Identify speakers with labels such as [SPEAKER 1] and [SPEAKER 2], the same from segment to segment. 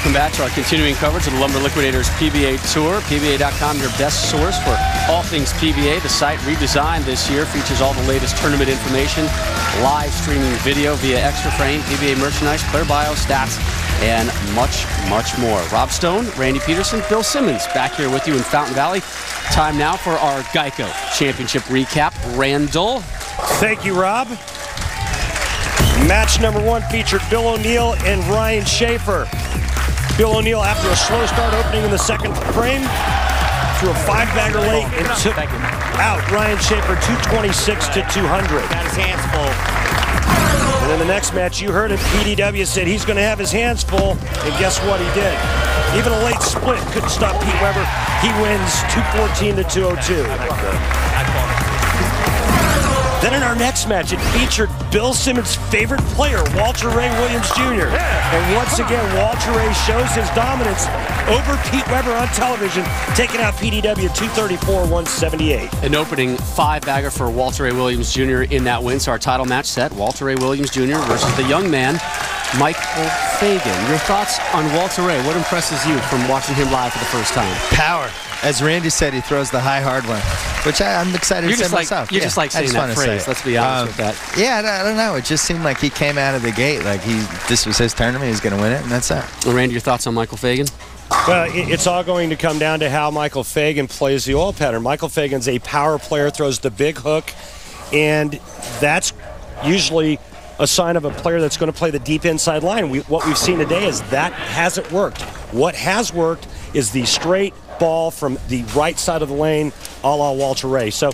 [SPEAKER 1] Welcome back to our continuing coverage of the Lumber Liquidators PBA Tour. PBA.com, your best source for all things PBA. The site redesigned this year features all the latest tournament information, live streaming video via Extra Frame, PBA merchandise, player bio, stats, and much, much more. Rob Stone, Randy Peterson, Bill Simmons back here with you in Fountain Valley. Time now for our Geico Championship recap. Randall.
[SPEAKER 2] Thank you, Rob. Match number 1 featured Bill O'Neill and Ryan Schaefer. Bill O'Neill, after a slow start opening in the second frame, threw a 5-bagger late and took out Ryan Schaefer 226 to 200.
[SPEAKER 3] Got his hands full.
[SPEAKER 2] And in the next match, you heard it, PDW said he's going to have his hands full, and guess what he did? Even a late split couldn't stop Pete Weber. He wins 214 to 202. Then in our next match, it featured Bill Simmons' favorite player, Walter Ray Williams Jr. And once again, Walter Ray shows his dominance over Pete Weber on television, taking out PDW 234-178.
[SPEAKER 1] An opening 5-bagger for Walter Ray Williams Jr. in that win. So our title match set, Walter Ray Williams Jr. versus the young man, Michael Fagan. Your thoughts on Walter Ray? What impresses you from watching him live for the first time?
[SPEAKER 4] Power. As Randy said, he throws the high, hard one, which I'm excited to say myself.
[SPEAKER 1] You're just like saying that phrase. Let's be honest with that.
[SPEAKER 4] Yeah, I don't know. It just seemed like he came out of the gate like this was his tournament. He's going to win it, and that's that.
[SPEAKER 1] Well, Randy, your thoughts on Michael Fagan?
[SPEAKER 2] Well, it's all going to come down to how Michael Fagan plays the oil pattern. Michael Fagan's a power player, throws the big hook, and that's usually a sign of a player that's going to play the deep inside line. What we've seen today is that hasn't worked. What has worked is the straight ball from the right side of the lane, a la Walter Ray. So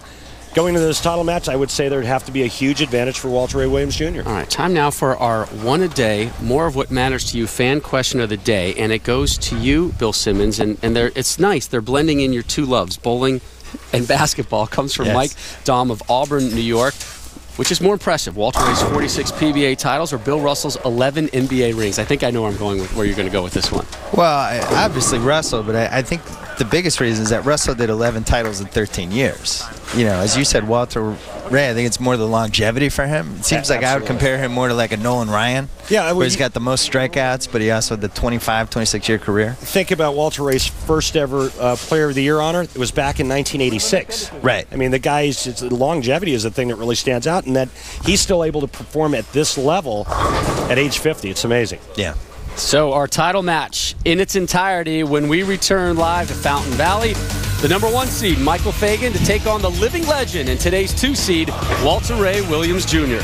[SPEAKER 2] going to this title match, I would say there'd have to be a huge advantage for Walter Ray Williams Jr.
[SPEAKER 1] All right, time now for our one-a-day, more of what matters to you fan question of the day, and it goes to you, Bill Simmons, and it's nice. They're blending in your two loves, bowling and basketball. Comes from Mike Dahm of Auburn, New York. Which is more impressive, Walter Ray's 46 PBA titles or Bill Russell's 11 NBA rings? I think I know where I'm going with where you're going to go with this one.
[SPEAKER 4] Well, obviously Russell, but I think the biggest reason is that Russell did 11 titles in 13 years. You know, as you said, Walter Ray, I think it's more the longevity for him. It seems like I would compare him more to like a Nolan Ryan, where he's got the most strikeouts, but he also had the 25, 26-year career.
[SPEAKER 2] Think about Walter Ray's first ever Player of the Year honor. It was back in 1986.
[SPEAKER 4] Right.
[SPEAKER 2] I mean, the guy's longevity is the thing that really stands out, and that he's still able to perform at this level at age 50. It's amazing.
[SPEAKER 4] Yeah.
[SPEAKER 1] So our title match in its entirety when we return live to Fountain Valley. The number 1 seed, Michael Fagan, to take on the living legend and today's 2 seed, Walter Ray Williams Jr.